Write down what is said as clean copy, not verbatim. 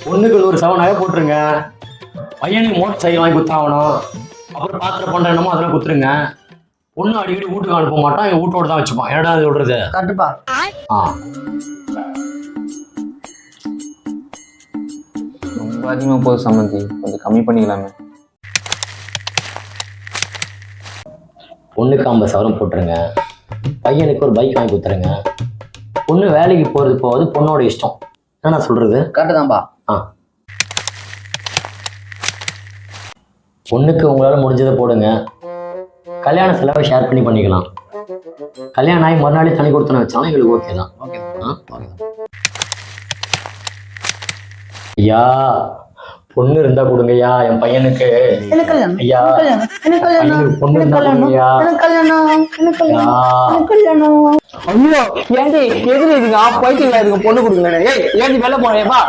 பொண்ணுக்கு 100 நகை போட்டுருங்க. பையனுக்கு மோட்டர் சைக்கிள் வாங்கி குத்தாகணும். அப்புறம் பாத்திரம் பண்ற என்னமோ அதெல்லாம் குத்துருங்க. பொண்ணு அடிக்கடி வீட்டுக்கு அனுப்ப மாட்டான், எங்க வீட்டோட தான் வச்சுப்பான். என்னடா அது விடுறது? கட்டுப்பா. ரொம்ப அதிகமா போகுது சம்மந்தி, கொஞ்சம் கம்மி பண்ணிக்கலாமே. பொண்ணுக்கு 50 சவரம் போட்டுருங்க. பையனுக்கு ஒரு பைக் வாங்கி கொடுத்துருங்க. பொண்ணு வேலைக்கு போறது போவது பொண்ணோட இஷ்டம். என்ன நான் சொல்றது? கரெக்டு தான்ப்பா. பொண்ணுக்கு உங்களால முடிஞ்சதை போடுங்க. கல்யாண செலவை ஷேர் பண்ணி பண்ணிக்கலாம். கல்யாணம் ஆகி மறுநாளே தனி கொடுத்தன வச்சாலும் எங்களுக்கு ஓகே தான். ஐயா பொண்ணு இருந்தா கொடுங்கய்யா என் பையனுக்கு. ஐயா பையனுக்கு பொண்ணு இருந்தா கொடுங்கய்யா. ஐயோ ஏன்டி எதிரி இதுங்க, போயிட்டு இதுக்கு பொண்ணு கொடுங்க. ஏன்டி வெளில போனேப்பா.